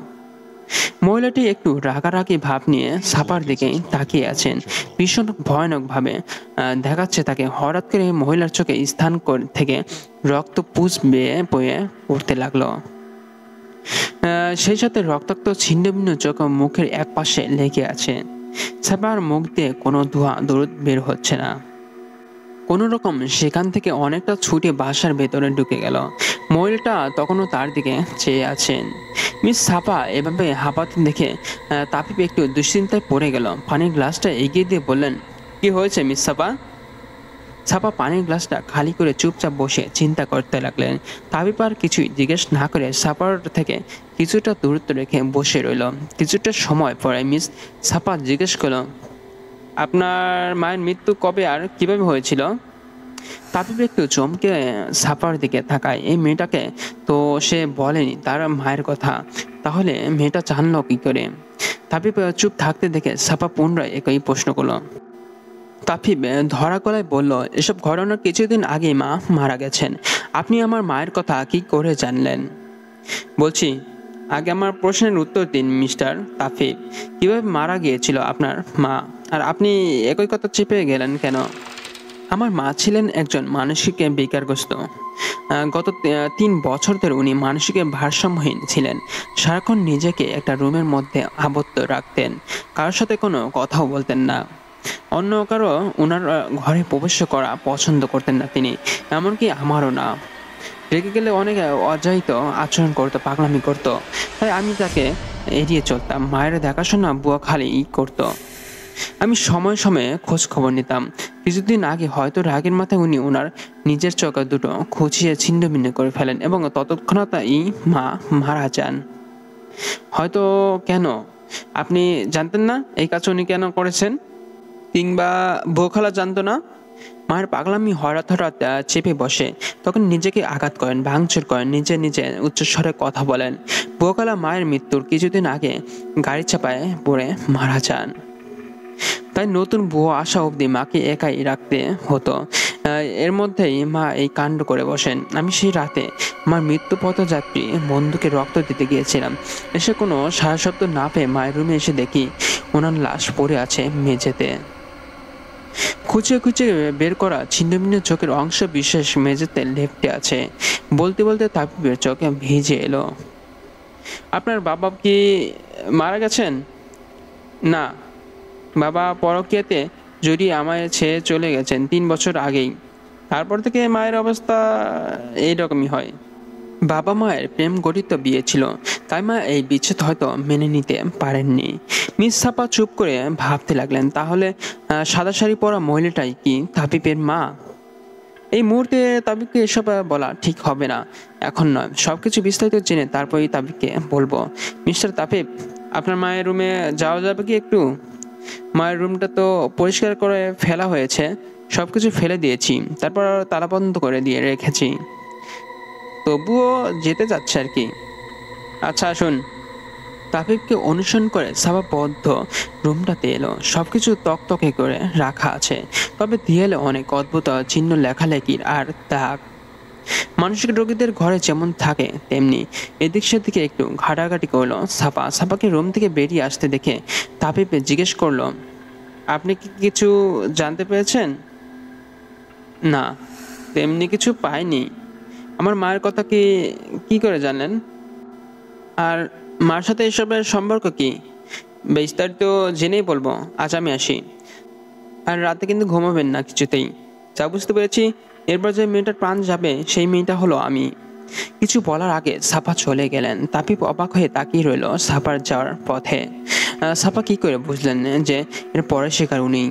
মহিলাটি একটু রাগারাগি ভাব নিয়ে সাফার দিকে তাকিয়ে আছেন, ভীষণ ভয়ানক ভাবে দেখাচ্ছে তাকে। হঠাৎ করে মহিলার চোখে স্থান থেকে রক্ত পুষ বেয়ে বয়ে উঠতে লাগলো। সেই সাথে রক্তাক্ত ছিন্নভিন্ন চোখ মুখের এক পাশে লেগে আছে। সাফার মুখ দিয়ে কোনো ধোঁয়া দরুদ বের হচ্ছে না। কোনো রকম সেখান থেকে অনেকটা ছুটে বাসার ভেতরে ঢুকে গেল। মহিলাটা তখনও তার দিকে চেয়ে আছেন। মিস সাফা এভাবে হাঁপাতে দেখে তাফিফ একটু দুশ্চিন্তায় পড়ে গেল। পানির গ্লাসটা এগিয়ে দিয়ে বললেন, কি হয়েছে মিস সাফা? সাফা পানির গ্লাসটা খালি করে চুপচাপ বসে চিন্তা করতে লাগলেন। তাবিব আর কিছুই জিজ্ঞেস না করে সাফার থেকে কিছুটা দূরত্ব রেখে বসে রইল। কিছুটা সময় পরে মিস সাফা জিজ্ঞেস করল, আপনার মায়ের মৃত্যু কবে আর কিভাবে হয়েছিল? তাবিব একটু চমকে সাফার দিকে তাকায়। এই মেয়েটাকে তো সে বলেনি তার মায়ের কথা, তাহলে মেয়েটা জানলো কি করে? তাবিব চুপ থাকতে দেখে সাফা পুনরায় একই প্রশ্ন করলো। তাফিব ধরা গলায় বলল, এসব ঘটনার কিছুদিন আগে মা মারা গেছেন। আপনি আমার মায়ের কথা কি করে জানলেন? বলছি, আগে আমার প্রশ্নের উত্তর দিন মিস্টার তাফিব। কিভাবে মারা গিয়েছিল আপনার মা, আর আপনি একই কথা চেপে গেলেন কেন? আমার মা ছিলেন একজন মানসিক বিকারগ্রস্ত। গত 3 বছর ধরে উনি মানসিক ভারসাম্যহীন ছিলেন। সারাক্ষণ নিজেকে একটা রুমের মধ্যে আবদ্ধ রাখতেন, কারোর সাথে কোনো কথাও বলতেন না। অন্য কারো ওনার ঘরে প্রবেশ করা পছন্দ করতেন না তিনি, এমনকি আমারও না। রেগে গেলে অনেক অযাচিত আচরণ করতো, পাগলামি করতো, তাই আমি তাকে এড়িয়ে চলতাম। মায়ের দেখাশোনা বুয়া খালি করতো। আমি সময় সময়ে খোঁজ খবর নিতাম। কিছুদিন আগে হয়তো রাগের মাথায় উনি ওনার নিজের চোখ দুটো খুঁচিয়ে ছিন্নভিন্ন করে ফেলেন এবং তৎক্ষণাৎই মা মারা যান। হয়তো কেন আপনি জানতেন না এই কাজ উনি কেন করেছেন? কিংবা বোখালা জানতো না? মায়ের পাগলামি হঠাৎ হঠাৎ চেপে বসে, তখন নিজেকে আঘাত করেন, ভাঙচুর করেন, নিজে নিজে উচ্চস্বরে কথা বলেন। বোখালা মায়ের মৃত্যুর কিছুদিন আগে গাড়ি চাপায় পড়ে মারা যান। তাই নতুন বউ আসা অবধি মাকে একাই রাখতে হতো। এর মধ্যেই মা এই কাণ্ড করে বসেন। আমি সেই রাতে আমার মৃত্যু পথযাত্রী বন্ধুকে রক্ত দিতে গিয়েছিলাম। এসে কোনো সারা শব্দ না পেয়ে মায়ের রুমে এসে দেখি ওনার লাশ পড়ে আছে মেঝেতে। খুঁচিয়ে খুঁচিয়ে বের করা ছিন্নভিন্ন চোখের অংশ বিশেষ মেঝেতে লেপ্টে আছে। বলতে বলতে তাবিবের চোখে ভিজে এলো। আপনার বাবা কি মারা গেছেন? না, বাবা পরকীয়াতে জড়িয়ে আমায় ছেড়ে চলে গেছেন 3 বছর আগেই। তারপর থেকে মায়ের অবস্থা এইরকমই হয়। বাবা মায়ের প্রেম গঠিত বিয়ে ছিল, তাই মা এই বিচ্ছেদ হয়তো মেনে নিতে পারেননি। মিস সাফা চুপ করে ভাবতে লাগলেন, তাহলে সাদা শাড়ি পরা মহিলাটাই কি তাবিবের মা? এই মুহূর্তে তাবিবকে এসব বলা ঠিক হবে না, এখন নয়। সবকিছু বিস্তারিত জেনে তারপরেই তাবিবকে বলবো। মিস্টার তাবিব, আপনার মায়ের রুমে যাওয়া যাবে কি একটু? মায়ের রুমটা তো পরিষ্কার করে ফেলা হয়েছে, সবকিছু ফেলে দিয়েছি, তারপর তালা বন্ধ করে দিয়ে রেখেছি। তবুও যেতে যাচ্ছে আর কি। আচ্ছা আসুন। তাফিফকে অনুসরণ করে সাফা বদ্ধ রুমটাতে এলো। সবকিছু তকতকে করে রাখা আছে, তবে দেয়ালে অনেক অদ্ভুত চিহ্ন, লেখালেখির আর দাগ। মানসিক রোগীদের ঘরে যেমন থাকে তেমনি। এদিক সেদিকে একটু ঘাটাঘাটি করলো সাফা। সাফাকে রুম থেকে বেরিয়ে আসতে দেখে তাফিফ জিজ্ঞেস করলো, আপনি কি কিছু জানতে পেরেছেন? না, তেমনি কিছু পাইনি। আমার মায়ের কথা কি করে জানলেন? আর মার সাথে এসবের সম্পর্ক কি? বিস্তারিত জেনেই বলবো। আজ আমি আসি। আর রাতে কিন্তু ঘুমাবেন না কিছুতেই। যা বুঝতে পেরেছি এরপর যে মেয়েটার প্রাণ যাবে সেই মেয়েটা হলো আমি। কিছু বলার আগে সাফা চলে গেলেন। তাপিব অবাক হয়ে তাকিয়ে রইল সাফার যাওয়ার পথে। সাফা কি করে বুঝলেন যে এর পরে শিকার উনি?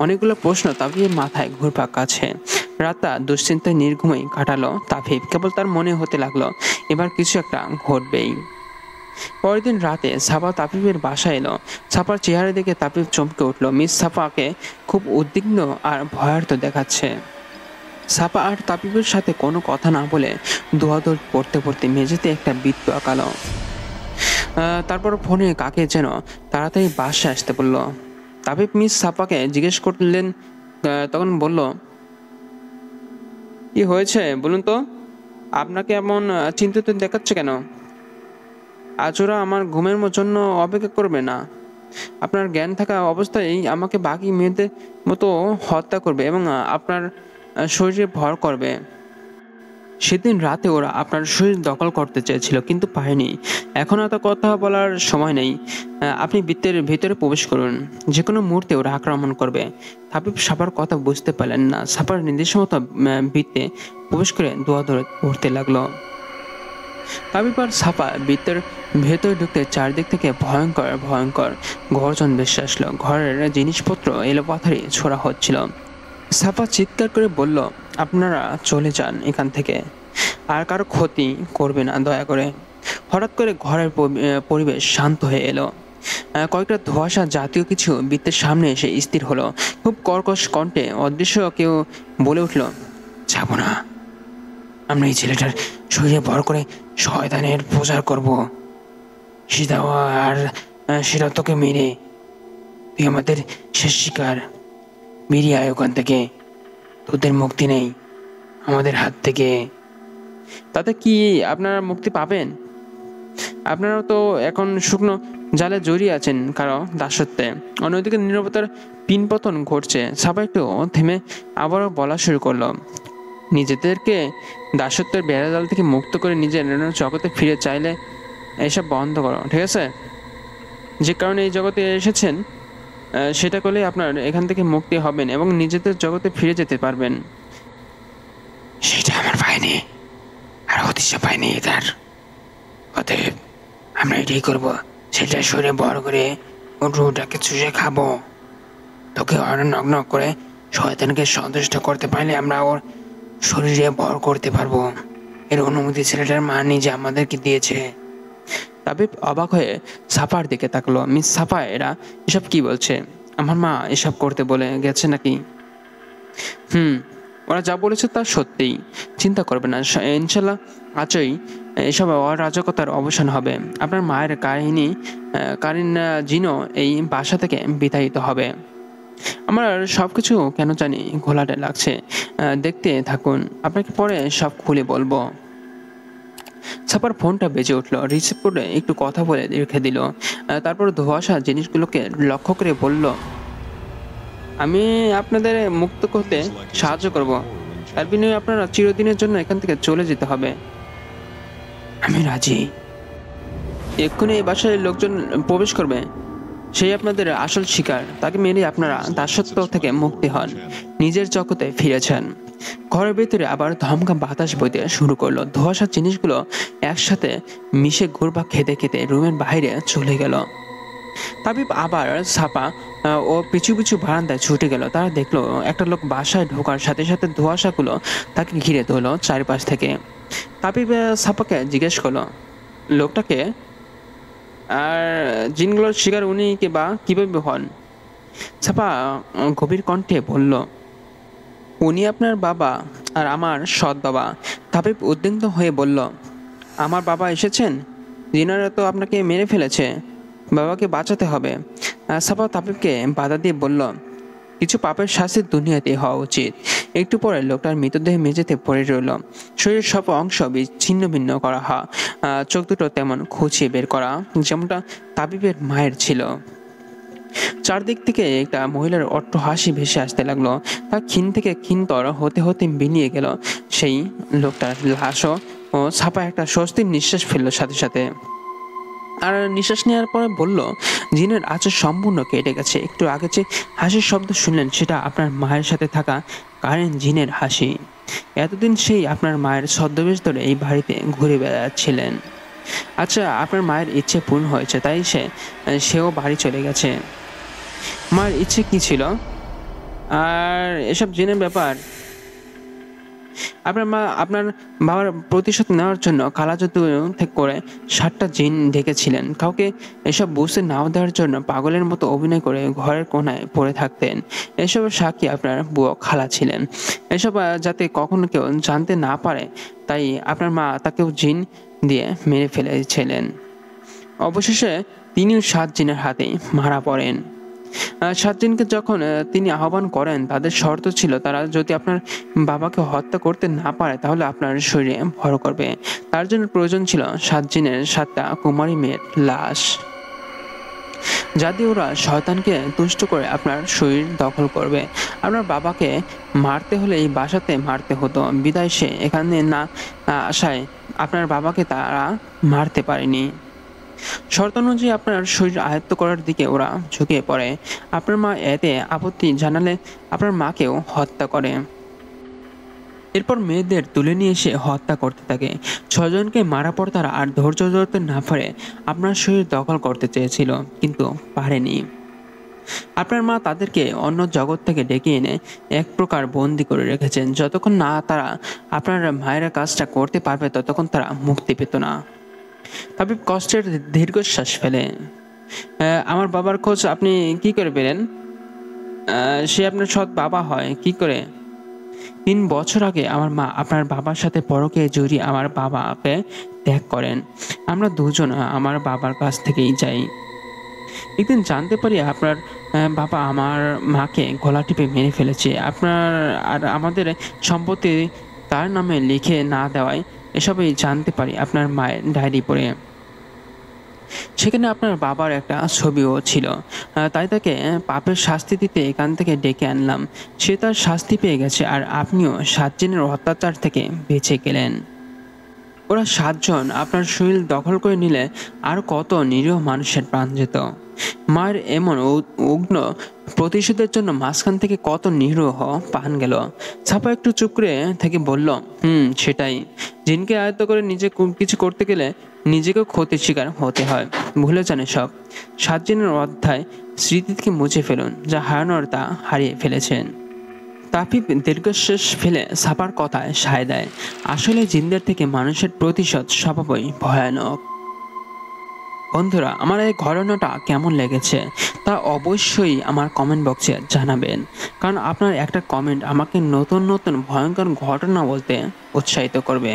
অনেকগুলো প্রশ্ন তাপিবের মাথায় ঘুরপাক খাচ্ছে। রাতটা দুশ্চিন্তায় নির্ঘুমেই কাটালো তাপিব। কেবল তার মনে হতে লাগলো এবার কিছু একটা ঘটবেই। পরের দিন রাতে সাফা তাপিবের বাসায় এলো। সাফার চেহারা দেখে তাপিব চমকে উঠল। মিস সাফাকে খুব উদ্বিগ্ন আর ভয়ার্থ দেখাচ্ছে। সাফা আর তাপিবের সাথে কোনো কথা না বলে দোয়াদৌড় পড়তে পড়তে মেঝেতে একটা বৃত্ত আঁকালো। তারপর ফোনে কাকে যেন তাড়াতাড়ি বাসায় আসতে বলল। তাপিব মিস সাফাকে জিজ্ঞেস করলেন, তখন বলল, কি হয়েছে বলুন তো? আপনাকে এমন চিন্তিত দেখাচ্ছে কেন? আজ ওরা আমার ঘুমের জন্য অপেক্ষা করবে না। আপনার জ্ঞান থাকা অবস্থায় আমাকে বাকি মেয়েদের মতো হত্যা করবে এবং আপনার শরীরে ভর করবে। সেদিন রাতে ওরা আপনার শরীর দখল করতে চেয়েছিল কিন্তু পারেনি। এখন এত কথা বলার সময় নেই। আপনি বৃত্তের ভিতরে প্রবেশ করুন। যে কোনো মুহূর্তে ওরা আক্রমণ করবে। তাপিব সাফার কথা বুঝতে পারলেন না। সাফার নির্দেশ মতো বৃত্তে প্রবেশ করে দোয়া ধরে পড়তে লাগলো। তাপিব আর সাফা বৃত্তের ভেতরে ঢুকতে চারদিক থেকে ভয়ঙ্কর ভয়ঙ্কর গর্জন ভেসে আসলো। ঘরের জিনিসপত্র এলোপাথারি ছোড়া হচ্ছিল। সাফা চিৎকার করে বলল, আপনারা চলে যান এখান থেকে, আর কারো ক্ষতি করবে না দয়া করে। হঠাৎ করে ঘরের পরিবেশ শান্ত হয়ে এলো। কয়েকটা ধোঁয়াশা জাতীয় কিছু বৃত্তের সামনে এসে স্থির হলো। খুব কর্কশ কণ্ঠে অদৃশ্য কেউ বলে উঠল, যাব না। আমরা এই ছেলেটার শরীরে ভর করে শয়তানের প্রচার করব। সেটা তোকে মেরে তুই আমাদের শেষ শিকার। বেরিয়ে আয় ওখান থেকে, তোদের মুক্তি নেই আমাদের হাত থেকে। তাতে কি আপনারা মুক্তি পাবেন? আপনারাও তো এখন শুকনো জালে জড়িয়ে আছেন কারো দাসত্বে। অন্যদিকে নীরবতার পিনপতন ঘটছে। সাফা একটু থেমে আবারও বলা শুরু করলো, নিজেদেরকে দাসত্বের বেড়াজাল থেকে মুক্ত করে নিজের জগতে ফিরে চাইলে এসব বন্ধ করো, ঠিক আছে? যে কারণে এই জগতে এসেছেন সেটা করলে আপনার এখান থেকে মুক্তি হবেন এবং নিজেদের জগতে ফিরে যেতে পারবেন। সেটা আমার পায়নি, আর হতিশা পায়নি তার। অতএব আমরা এটাই করবো, সেটা শরীরে বড় করে ওটাকে চুষে খাবো। তোকে নগ্ন করে শয়তানকে সন্তুষ্ট করতে পারলে আমরা ওর শরীরে ভর করতে পারবো। এর অনুমতি ছেলেটার মা নিজে আমাদেরকে দিয়েছে। তাবিব অবাক হয়ে সাফার দিকে তাকলো। মিস সাফা, এরা এসব কি বলছে? আমার মা এসব করতে বলে গেছে নাকি? ওরা যা বলেছে তা সত্যিই। চিন্তা করবে না, ইনশাল্লাহ আজই এসব অরাজকতার অবসান হবে। আপনার মায়ের কারিন জিনও এই বাসা থেকে বিতাড়িত হবে। আমার সবকিছু কেন জানি ঘোলাটে লাগছে। দেখতে থাকুন, আপনাকে পরে সব খুলে বলবো। সাফার ফোনটা বেজে উঠলো। রিসিভ করে একটু কথা বলে রেখে দিল। তারপর ধোঁয়াশা জিনিসগুলোকে লক্ষ্য করে বলল, আমি আপনাদের মুক্ত করতে সাহায্য করব। তার বিনিময়ে আপনারা চিরদিনের জন্য এখান থেকে চলে যেতে হবে। আমি রাজি। এক্ষুনি এই বাসায় লোকজন প্রবেশ করবে, সেই আপনাদের আসল শিকার। তাকে মেরে আপনারা দাসত্ব থেকে মুক্তি হন, নিজের জগতে ফিরেছেন। ঘরের ভেতরে আবার ধমকা বাতাস বইতে শুরু করলো। ধোঁয়াশার জিনিসগুলো একসাথে মিশে ঘুরপাক খেতে খেতে রুমের বাইরে চলে গেল। তাবিব আবার সাফা ও পিছু পিছু বারান্দায় ছুটে গেল। তারা দেখলো একটা লোক বাসায় ঢোকার সাথে সাথে ধোঁয়াশাগুলো তাকে ঘিরে ধরলো চারিপাশ থেকে। তাবিব সাফাকে জিজ্ঞেস করলো, লোকটাকে আর জিনগুলোর শিকার উনি বা কিভাবে হন? সাফা গভীর কণ্ঠে বলল, উনি আপনার বাবা আর আমার সৎ বাবা। তাবিব উদ্বিগ্ন হয়ে বলল, আমার বাবা এসেছেন? জিনারা তো আপনাকে মেরে ফেলেছে, বাবাকে বাঁচাতে হবে। সাফা তাবিবকে বাধা দিয়ে বলল, কিছু পাপের শাস্তি দুনিয়াতে হওয়া উচিত। একটু পরে লোকটার মৃতদেহ মেঝেতে পড়ে রইল। শরীরের সব অংশ ছিন্ন ভিন্ন করা হয়, চোখ দুটো তেমন খুঁচিয়ে বের করা যেমনটা তাবিবের মায়ের ছিল। চারদিক থেকে একটা মহিলার অট্ট হাসি ভেসে আসতে লাগলো। তার ক্ষীণ থেকে ক্ষীণতর হতে হতে বিলিয়ে গেল সেই লোকটার লাশও। ও ছাপা একটা স্বস্তির নিঃশ্বাস ফেললো সাথে সাথে। আর নিঃশ্বাস নেওয়ার পরে বলল, জিনের আঁচড় সম্পূর্ণ কেটে গেছে। একটু আগে যে হাসির শব্দ শুনলেন সেটা আপনার মায়ের সাথে থাকা কারেন্ট জিনের হাসি। এতদিন সেই আপনার মায়ের ছদ্মবেশ ধরে এই বাড়িতে ঘুরে বেড়াচ্ছিলেন। আচ্ছা, আপনার মায়ের ইচ্ছে পূর্ণ হয়েছে, তাই সেও বাড়ি চলে গেছে। মায়ের ইচ্ছে কি ছিল? আর এসব জিনের ব্যাপার। আপনার মা আপনার বাবার প্রতিশোধ নেওয়ার জন্য কালা জাদু থেকে করে 7টা জিন ডেকেছিলেন। কাউকে এসব বুঝতে নাও দেওয়ার জন্য পাগলের মতো অভিনয় করে ঘরের কোনায় পড়ে থাকতেন। এসবের সাক্ষী আপনার বুয়ো খালা ছিলেন। এসব যাতে কখনো কেউ জানতে না পারে, তাই আপনার মা তাকেও জিন দিয়ে মেরে ফেলেছিলেন। অবশেষে তিনিও 7 জিনের হাতে মারা পড়েন। 7 জিনকে যখন তিনি আহ্বান করেন, তাদের শর্ত ছিল তারা যদি আপনার বাবাকে হত্যা করতে না পারে তাহলে আপনার শরীরে ভর করবে। তার জন্য প্রয়োজন ছিল 7 জিনের 7টা কুমারী মেয়ের লাশ। যাতে ওরা শয়তানকে তুষ্ট করে আপনার শরীর দখল করবে। আপনার বাবাকে মারতে হলে এই বাসাতে মারতে হতো। বিদায় সে এখানে না আসায় আপনার বাবাকে তারা মারতে পারেনি। শর্ত অনুযায়ী আপনার শরীর আয়ত্ত করার দিকে ওরা ঝুঁকে পড়ে। আপনার মা এতে আপত্তি জানালে আপনার মাকেও হত্যা করে। এরপর মেয়েদের তুলে নিয়ে এসে হত্যা করতে থাকে। 6 জনকে মারা পর তারা আর ধৈর্য ধরতে না পারে আপনার শরীর দখল করতে চেয়েছিল, কিন্তু পারেনি। আপনার মা তাদেরকে অন্য জগৎ থেকে ডেকে এনে এক প্রকার বন্দি করে রেখেছেন। যতক্ষণ না তারা আপনার মায়ের কাজটা করতে পারবে ততক্ষণ তারা মুক্তি পেত না। তাবিব কষ্টের দীর্ঘশ্বাস ফেলে। আমার বাবার খোঁজ আপনি কি করে পেলেন? সে আপনার সৎ বাবা হয় কি করে? 3 বছর আগে আমার মা আপনার বাবার সাথে পরকে জড়িয়ে আমার বাবাকে ত্যাগ করেন। আমরা দুজন আমার বাবার কাছ থেকেই যাই। একদিন জানতে পারি আপনার বাবা আমার মাকে গলা টিপে মেরে ফেলেছে। আপনার আর আমাদের সম্পত্তি তার নামে লিখে না দেওয়ায় এসবই জানতে পারি আপনার মায়ের ডায়েরি পড়ে। সেখানে আপনার বাবার একটা ছবিও ছিল। তাই তাকে পাপের শাস্তি দিতে এখান থেকে ডেকে আনলাম। সে তার শাস্তি পেয়ে গেছে, আর আপনিও 7 জিনের অত্যাচার থেকে বেঁচে গেলেন। ওরা 7 জন আপনার শরীর দখল করে নিলে আর কত নিরীহ মানুষের প্রাণ যেত। মায়ের এমন উগ্ন প্রতিশোধের জন্য মাঝখান থেকে কত নিরীহ প্রাণ গেল। ছাপা একটু চুপ করে থেকে বলল, সেটাই। জিনকে আয়ত্ত করে নিজে কিছু করতে গেলে নিজেকেও ক্ষতির শিকার হতে হয়। ভুলে যান সব। 7 জিনের অধ্যায় স্মৃতি থেকে মুছে ফেলুন, যা হারানোর তা হারিয়ে ফেলেছেন। তাফিফ দীর্ঘশ্বাস ফেলে ছাপার কথায় সায় দেয়। আসলে জিনদের থেকে মানুষের প্রতিশোধ স্বভাবই ভয়ানক। বন্ধুরা, আমার এই ঘটনাটা কেমন লেগেছে তা অবশ্যই আমার কমেন্ট বক্সে জানাবেন, কারণ আপনার একটা কমেন্ট আমাকে নতুন নতুন ভয়ঙ্কর ঘটনা বলতে উৎসাহিত করবে।